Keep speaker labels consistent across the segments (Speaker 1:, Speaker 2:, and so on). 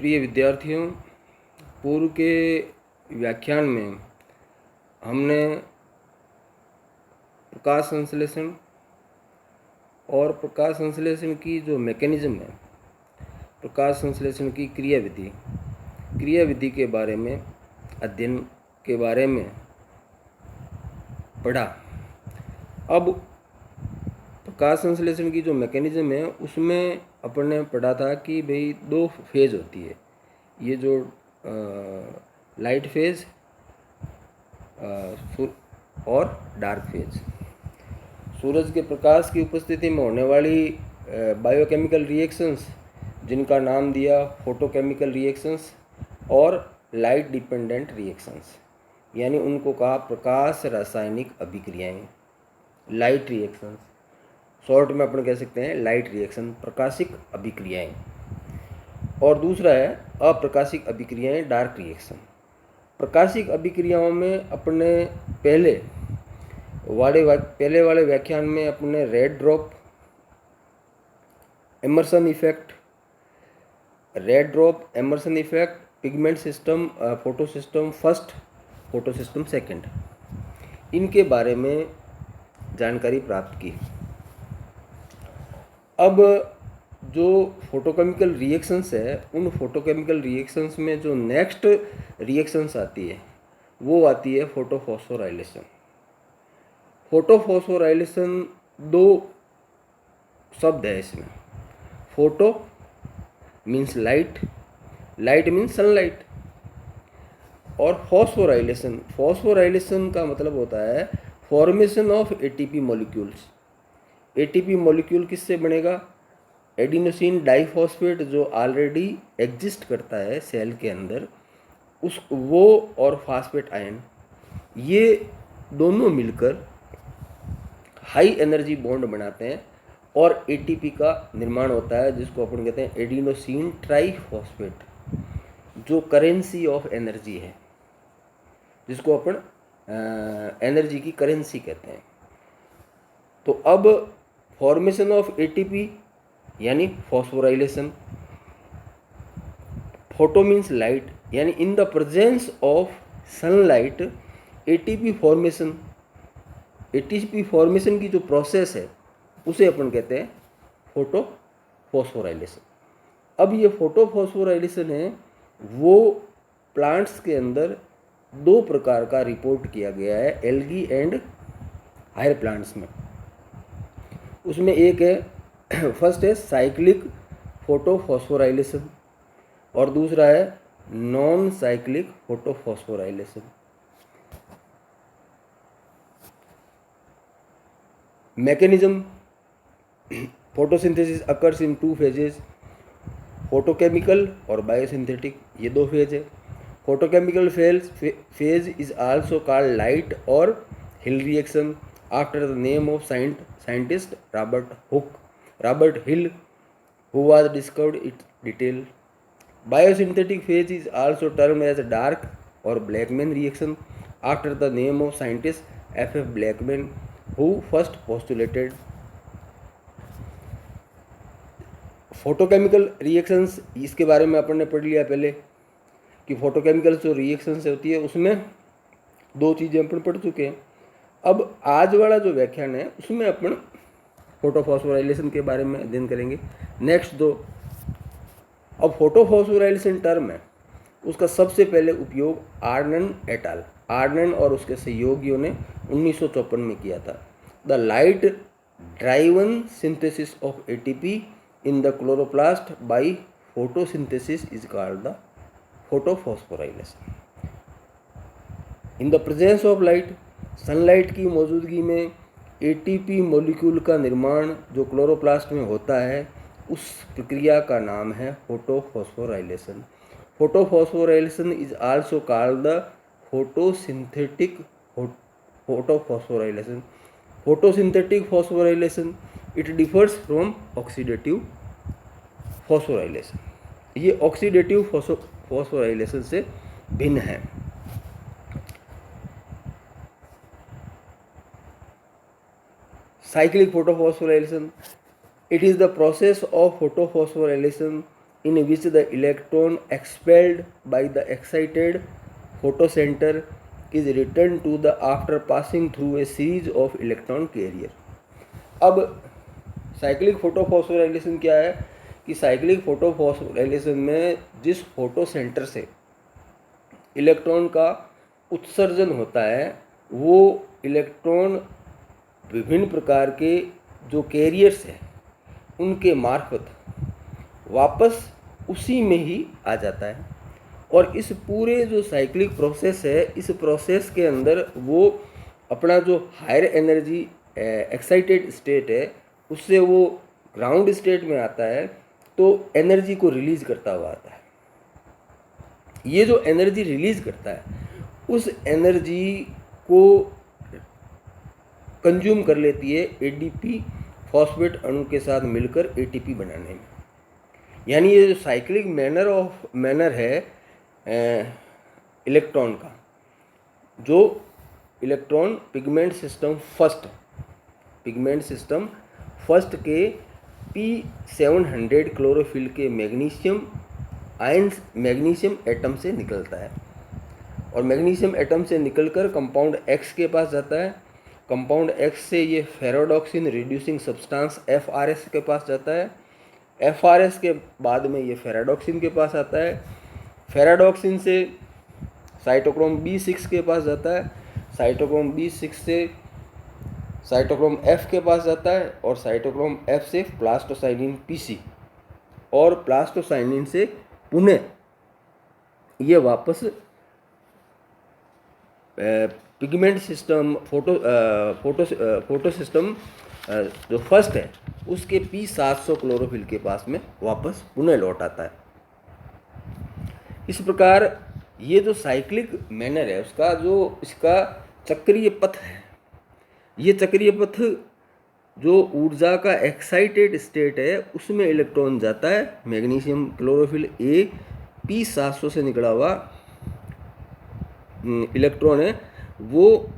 Speaker 1: प्रिय विद्यार्थियों, पूर्व के व्याख्यान में हमने प्रकाश संश्लेषण और प्रकाश संश्लेषण की जो मैकेनिज्म है, प्रकाश संश्लेषण की क्रिया विधि के बारे में अध्ययन के बारे में पढ़ा। अब प्रकाश संश्लेषण की जो मैकेनिज्म है उसमें अपन ने पढ़ा था कि भाई दो फेज होती है, ये जो लाइट फेज और डार्क फेज। सूरज के प्रकाश की उपस्थिति में होने वाली बायोकेमिकल रिएक्शंस जिनका नाम दिया फोटोकेमिकल रिएक्शंस और लाइट डिपेंडेंट रिएक्शंस, यानी उनको कहा प्रकाश रासायनिक अभिक्रियाएं, लाइट रिएक्शंस। शॉर्ट में अपन कह सकते हैं लाइट रिएक्शन, प्रकाशिक अभिक्रियाएं। और दूसरा है अप्रकाशिक अभिक्रियाएं, डार्क रिएक्शन। प्रकाशिक अभिक्रियाओं में अपने पहले वाले व्याख्यान में अपने red drop Emerson effect, pigment system, photo system first, photo system second, इनके बारे में जानकारी प्राप्त की। अब जो फोटोकेमिकल रिएक्शंस है, उन फोटोकेमिकल रिएक्शंस में जो नेक्स्ट रिएक्शंस आती है वो आती है फोटोफॉस्फोराइलेशन। फोटोफॉस्फोराइलेशन दो शब्द है इसमें। Photo means light, light means sunlight, और फॉस्फोराइलेशन का मतलब होता है formation of ATP molecules. ATP molecule किससे बनेगा? एडिनोसिन डाइफॉस्फेट जो ऑलरेडी एग्जिस्ट करता है सेल के अंदर, वो और फास्फेट आयन, ये दोनों मिलकर हाई एनर्जी बॉन्ड बनाते हैं और एटीपी का निर्माण होता है, जिसको अपन कहते हैं एडिनोसिन ट्राइफॉस्फेट, जो करेंसी ऑफ एनर्जी है, जिसको अपन एनर्जी की करेंसी कहते हैं। तो अब फॉर्मेशन ऑफ एटीपी यानी फॉस्फोराइलेशन, फोटो मीन्स लाइट, यानी इन the presence of sunlight ATP formation की जो प्रोसेस है उसे अपन कहते हैं फोटोफॉस्फोराइलेशन। अब ये फोटोफॉस्फोराइलेशन है वो प्लांट्स के अंदर दो प्रकार का रिपोर्ट किया गया है, एल्गी एंड हायर प्लांट्स में। उसमें एक है, फर्स्ट है साइक्लिक फोटोफॉस्फोराइलेशन और दूसरा है non cyclic photophosphorylation. Mechanism, photosynthesis occurs in two phases, photochemical और बायोसिंथेटिक, ये दो फेज है। Photochemical phase is also called light और Hill reaction after the name of scientist Robert Hill, who was discovered its detail. Biosynthetic phase is also termed as dark or Blackman reaction after the name of scientist F.F. Blackman, who first postulated. Photochemical reactions, इसके बारे में अपन ने पढ़ लिया पहले कि photochemical जो reactions होती है उसमें दो चीज़ें अपन पढ़ चुके हैं। अब आज वाला जो व्याख्यान है उसमें अपन फोटोफॉस्फोराइलेशन के बारे में अध्ययन करेंगे। नेक्स्ट दो, अब फोटोफॉस्फोराइलेशन टर्म है उसका सबसे पहले उपयोग आर्नन और उसके सहयोगियों ने 1954 में किया था। The light driven synthesis of ATP in the chloroplast by photosynthesis is called the photophosphorylation. In the presence of light, sunlight की मौजूदगी में एटीपी मॉलिक्यूल का निर्माण जो क्लोरोप्लास्ट में होता है, उस प्रक्रिया का नाम है photophosphorylation. Photophosphorylation is also called the photosynthetic photophosphorylation. Photosynthetic phosphorylation it differs from oxidative phosphorylation. ये ऑक्सीडेटिव फॉस्फोराइलेशन से भिन्न है। Cyclic photophosphorylation, it is the process of photophosphorylation in which the electron expelled by the excited photocenter is returned to the after passing through a series of electron carrier। अब cyclic photophosphorylation क्या है कि cyclic photophosphorylation में जिस फोटोसेंटर से electron का उत्सर्जन होता है वो इलेक्ट्रॉन विभिन्न प्रकार के जो कैरियर्स हैं उनके मार्फत वापस उसी में ही आ जाता है। और इस पूरे जो साइक्लिक प्रोसेस है, इस प्रोसेस के अंदर वो अपना जो हायर एनर्जी एक्साइटेड स्टेट है उससे वो ग्राउंड स्टेट में आता है, तो एनर्जी को रिलीज करता हुआ आता है। ये जो एनर्जी रिलीज करता है उस एनर्जी को कंज्यूम कर लेती है एडीपी फॉस्फेट अणु के साथ मिलकर एटीपी बनाने में। यानी ये जो साइक्लिक मैनर है इलेक्ट्रॉन का, जो इलेक्ट्रॉन पिगमेंट सिस्टम फर्स्ट के P700 क्लोरोफिल के मैग्नीशियम एटम से निकलता है और मैग्नीशियम एटम से निकलकर कंपाउंड X के पास जाता है। कंपाउंड X से ये फेरोडॉक्सिन रिड्यूसिंग सब्सटेंस FRS के पास जाता है। FRS के बाद में ये फेराडॉक्सिन के पास आता है। फेराडॉक्सिन से साइटोक्रोम B6 के पास जाता है। साइटोक्रोम B6 से साइटोक्रोम F के पास जाता है और साइटोक्रोम F से प्लास्टोसाइनिन PC और प्लास्टोसाइनिन से पुनः ये वापस पिगमेंट सिस्टम फोटो सिस्टम जो फर्स्ट है उसके P700 क्लोरोफिल के पास में वापस पुनः लौट आता है। इस प्रकार ये जो साइक्लिक मैनर है उसका जो इसका चक्रीय पथ है, ये चक्रीय पथ जो ऊर्जा का एक्साइटेड स्टेट है उसमें इलेक्ट्रॉन जाता है। मैग्नीशियम क्लोरोफिल A P700 से निकला हुआ इलेक्ट्रॉन है वो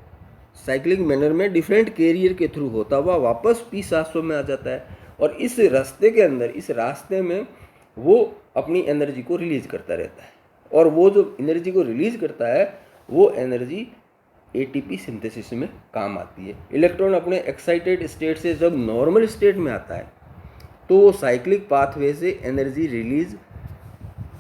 Speaker 1: साइक्लिक मैनर में डिफरेंट कैरियर के थ्रू होता हुआ वापस P700 में आ जाता है और इस रास्ते में वो अपनी एनर्जी को रिलीज करता रहता है और वो जो एनर्जी को रिलीज करता है वो एनर्जी एटीपी सिंथेसिस में काम आती है। इलेक्ट्रॉन अपने एक्साइटेड स्टेट से जब नॉर्मल स्टेट में आता है तो वो साइक्लिक पाथवे से एनर्जी रिलीज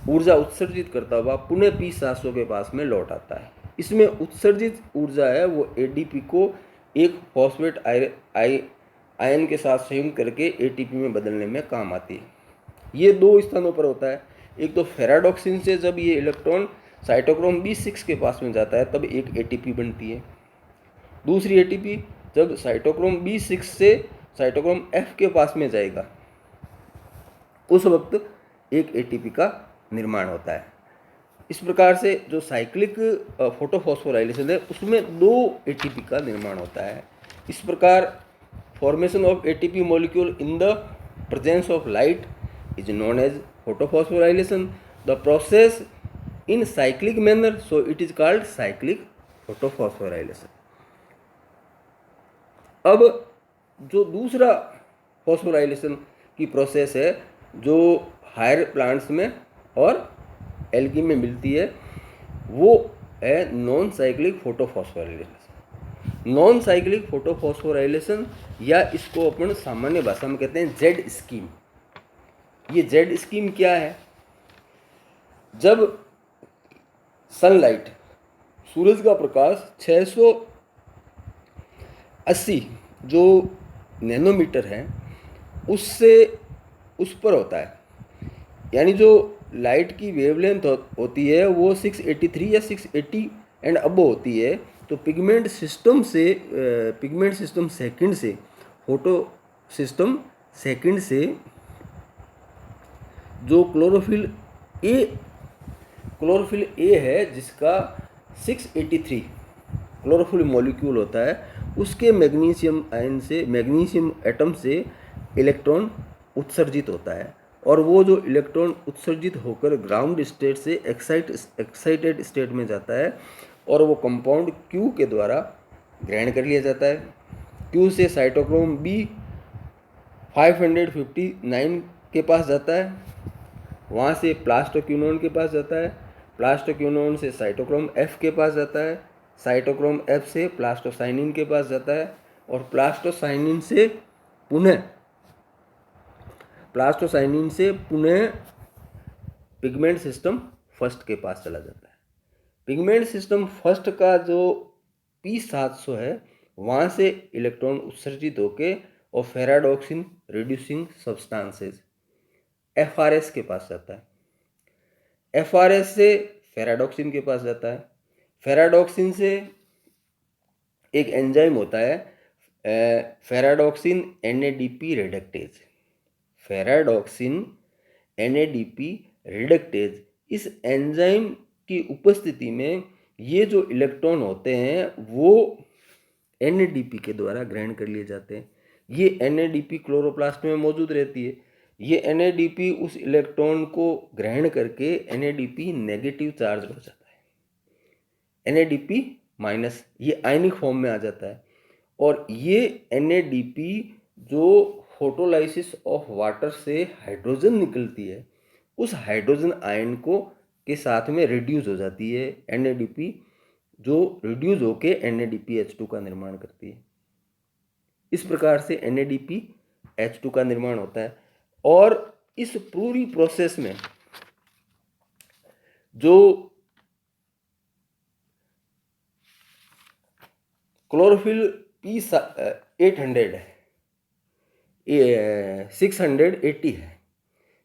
Speaker 1: ऊर्जा उत्सर्जित करता हुआ पुनः P700 के पास में लौट आता है। इसमें उत्सर्जित ऊर्जा है वो एडीपी को एक फॉस्फेट आयन के साथ संयुक्त करके एटीपी में बदलने में काम आती है। ये दो स्थानों पर होता है। एक तो फेराडॉक्सिन से जब ये इलेक्ट्रॉन साइटोक्रोम B6 के पास में जाता है तब एक एटीपी बनती है। दूसरी एटीपी जब साइटोक्रोम B6 से साइटोक्रोम F के पास में जाएगा उस वक्त एक एटीपी का निर्माण होता है। इस प्रकार से जो साइक्लिक फोटोफॉस्फोराइलेशन है उसमें दो एटीपी का निर्माण होता है। इस प्रकार formation of ATP molecule in the presence of light is known as photophosphorylation. The process in cyclic manner so it is called cyclic photophosphorylation. अब जो दूसरा फॉस्फोराइलेशन की प्रोसेस है जो हायर प्लांट्स में और एल्गी में मिलती है वो है non cyclic photophosphorylation. Non cyclic photophosphorylation या इसको अपन सामान्य भाषा में कहते हैं जेड स्कीम। ये जेड स्कीम क्या है? जब सनलाइट सूरज का प्रकाश 680 जो नैनोमीटर है उससे उस पर होता है, यानी जो लाइट की वेवलेंथ होती है वो 683 या 680 एंड अबव होती है, तो पिगमेंट सिस्टम सेकंड से फोटो सिस्टम सेकंड से जो क्लोरोफिल ए है जिसका 683 क्लोरोफिल मॉलिक्यूल होता है उसके मैग्नीशियम एटम से इलेक्ट्रॉन उत्सर्जित होता है और वो जो इलेक्ट्रॉन उत्सर्जित होकर ग्राउंड स्टेट से एक्साइटेड स्टेट में जाता है और वो कंपाउंड Q के द्वारा ग्रहण कर लिया जाता है। Q से साइटोक्रोम B 559 के पास जाता है वहाँ से प्लास्टोक्विनोन के पास जाता है, प्लास्टोक्विनोन से साइटोक्रोम F के पास जाता है, साइटोक्रोम F से प्लास्टोसाइनिन के पास जाता है, और प्लास्टोसाइनिन से पुनः पिगमेंट सिस्टम फर्स्ट के पास चला जाता है। पिगमेंट सिस्टम फर्स्ट का जो P700 है, वहाँ से इलेक्ट्रॉन उत्सर्जित होके और फेराडॉक्सिन रिड्यूसिंग सब्सटेंसेस FRS के पास जाता है। FRS से फेराडॉक्सिन के पास जाता है। फेराडॉक्सिन से एक एंजाइम होता है फेराडॉक्सिन NADP रिडक्टेज। फेराडॉक्सिन NADP रिडक्टेज, इस एंजाइम की उपस्थिति में ये जो इलेक्ट्रॉन होते हैं वो NADP के द्वारा ग्रहण कर लिए जाते हैं। ये NADP क्लोरोप्लास्ट में मौजूद रहती है। ये NADP उस इलेक्ट्रॉन को ग्रहण करके NADP नेगेटिव चार्ज हो जाता है, NADP माइनस, ये आयनिक फॉर्म में आ जाता है। और ये NADP जो फोटोलाइसिस ऑफ वाटर से हाइड्रोजन निकलती है, उस हाइड्रोजन आयन को के साथ में रिड्यूस हो जाती है। NADP जो रिड्यूस होके NADPH2 का निर्माण करती है। इस प्रकार से NADPH2 का निर्माण होता है। और इस पूरी प्रोसेस में जो क्लोरोफिल P800 है, 680 है,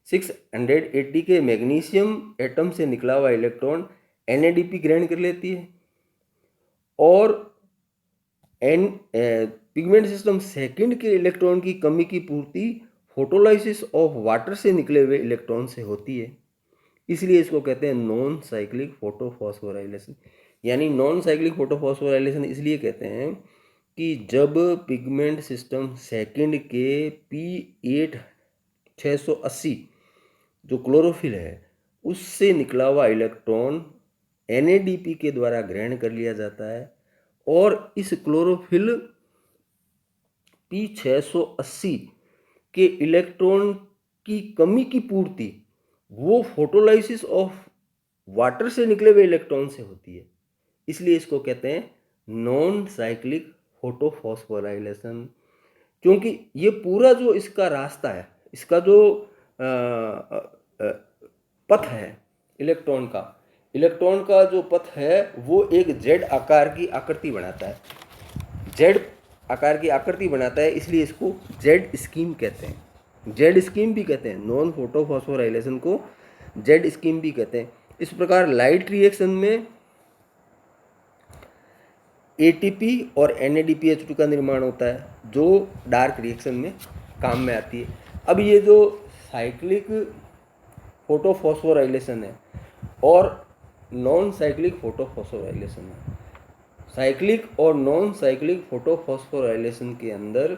Speaker 1: 680 के मैग्नीशियम एटम से निकला हुआ इलेक्ट्रॉन NADP ग्रहण कर लेती है, और पिगमेंट सिस्टम सेकंड के इलेक्ट्रॉन की कमी की पूर्ति फोटोलाइसिस ऑफ वाटर से निकले हुए इलेक्ट्रॉन से होती है। इसलिए इसको कहते हैं नॉन साइक्लिक फोटोफॉस्फोराइलेशन। यानी नॉन साइक्लिक फोटोफॉस्फोराइलेशन इसलिए कहते हैं कि जब पिगमेंट सिस्टम सेकंड के P8680 जो क्लोरोफिल है उससे निकला हुआ इलेक्ट्रॉन NADP के द्वारा ग्रहण कर लिया जाता है, और इस क्लोरोफिल P680 के इलेक्ट्रॉन की कमी की पूर्ति वो फोटोलाइसिस ऑफ वाटर से निकले हुए इलेक्ट्रॉन से होती है। इसलिए इसको कहते हैं नॉन साइक्लिक फोटोफॉस्फोराइलेशन। क्योंकि ये पूरा जो इसका रास्ता है, इसका जो पथ है इलेक्ट्रॉन का जो पथ है वो एक जेड आकार की आकृति बनाता है। जेड आकार की आकृति बनाता है, इसलिए इसको जेड स्कीम कहते हैं। जेड स्कीम भी कहते हैं, नॉन फोटोफॉस्फोराइलेशन को जेड स्कीम भी कहते हैं। इस प्रकार लाइट रिएक्शन में ATP और NADPH2 का निर्माण होता है, जो डार्क रिएक्शन में काम में आती है। अब ये जो साइक्लिक फोटोफॉस्फोराइलेशन है और नॉन साइक्लिक फोटोफॉस्फोराइलेशन है, साइक्लिक और नॉन साइक्लिक फोटोफॉस्फोराइलेशन के अंदर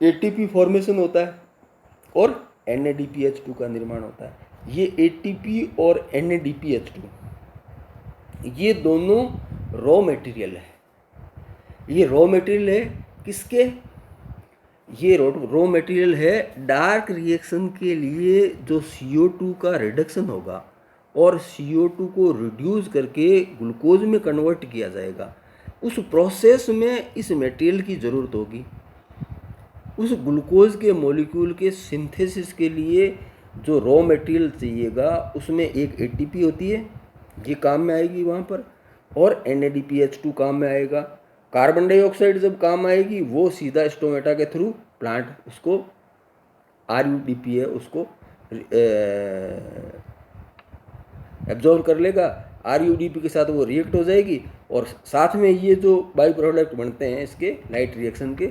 Speaker 1: ATP फॉर्मेशन होता है और NADPH2 का निर्माण होता है। ये ATP और NADPH2 ये दोनों रॉ मटेरियल है। ये रॉ मटेरियल है किसके? ये रॉ मटेरियल है डार्क रिएक्शन के लिए, जो CO2 का रिडक्शन होगा और CO2 को रिड्यूस करके ग्लूकोज में कन्वर्ट किया जाएगा। उस प्रोसेस में इस मटेरियल की ज़रूरत होगी। उस ग्लूकोज के मॉलिक्यूल के सिंथेसिस के लिए जो रॉ मटेरियल चाहिएगा उसमें एक ATP होती है, ये काम में आएगी वहाँ पर, और NADPH2 काम में आएगा। कार्बन डाइऑक्साइड जब काम आएगी वो सीधा स्टोमेटा के थ्रू प्लांट उसको RUDP है उसको एब्जॉर्व कर लेगा, RUDP के साथ वो रिएक्ट हो जाएगी, और साथ में ये जो बाई प्रोडक्ट बनते हैं इसके लाइट रिएक्शन के,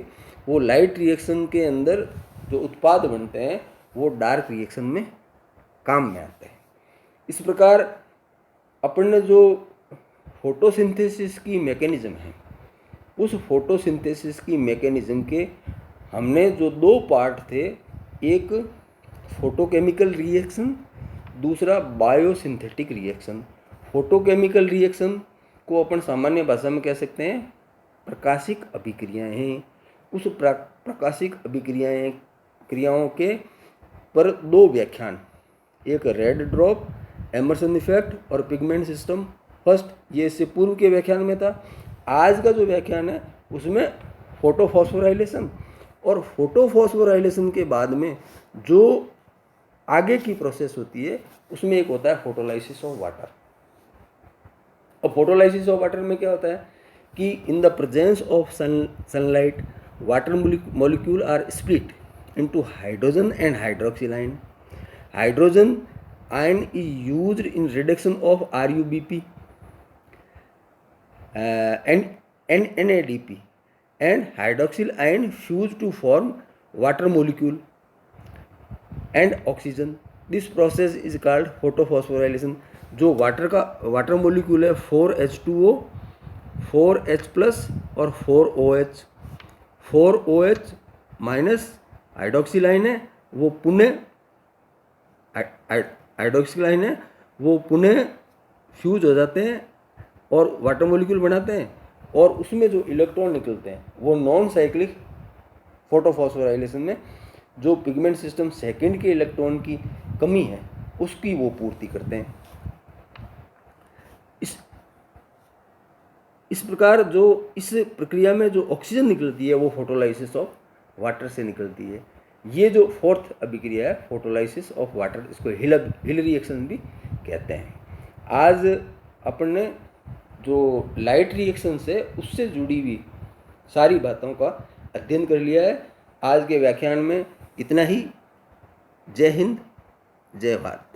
Speaker 1: वो लाइट रिएक्शन के अंदर जो उत्पाद बनते हैं वो डार्क रिएक्शन में काम में आते हैं। इस प्रकार अपन ने जो फोटोसिंथेसिस की मैकेनिज्म है, उस फोटोसिंथेसिस की मैकेनिज्म के हमने जो दो पार्ट थे, एक फोटोकेमिकल रिएक्शन, दूसरा बायोसिंथेटिक रिएक्शन। फोटोकेमिकल रिएक्शन को अपन सामान्य भाषा में कह सकते हैं प्रकाशिक अभिक्रियाएं हैं। उस प्रकाशिक क्रियाओं के पर 2 व्याख्यान, एक रेड ड्रॉप, एमर्सन इफेक्ट और पिगमेंट सिस्टम फर्स्ट, ये इससे पूर्व के व्याख्यान में था। आज का जो व्याख्यान है उसमें फोटोफॉस्फोराइलेशन, और फोटोफॉस्फोराइलेशन के बाद में जो आगे की प्रोसेस होती है उसमें एक होता है फोटोलाइसिस ऑफ वाटर। अब फोटोलाइसिस ऑफ वाटर में क्या होता है कि in the presence of sunlight water molecule are split into hydrogen and hydroxyl ion. Hydrogen ion is used in reduction of RuBP and NADP, and hydroxyl ion fuse to form water molecule and oxygen. This process is called photophosphorylation. जो water molecule है 4H2O, 4H plus और 4OH, 4OH minus hydroxyl ion है, वो पुनः hydroxyl ion है, वो पुनः fuse हो जाते हैं और वाटर मॉलिक्यूल बनाते हैं, और उसमें जो इलेक्ट्रॉन निकलते हैं वो नॉन साइक्लिक फोटोफॉस्फोराइलेशन में जो पिगमेंट सिस्टम सेकंड के इलेक्ट्रॉन की कमी है उसकी वो पूर्ति करते हैं। इस प्रकार जो इस प्रक्रिया में जो ऑक्सीजन निकलती है वो फोटोलाइसिस ऑफ वाटर से निकलती है। ये जो फोर्थ अभिक्रिया है फोटोलाइसिस ऑफ वाटर, इसको हिल रिएक्शन भी कहते हैं। आज अपन ने जो लाइट रिएक्शन से उससे जुड़ी हुई सारी बातों का अध्ययन कर लिया है। आज के व्याख्यान में इतना ही। जय हिंद, जय भारत।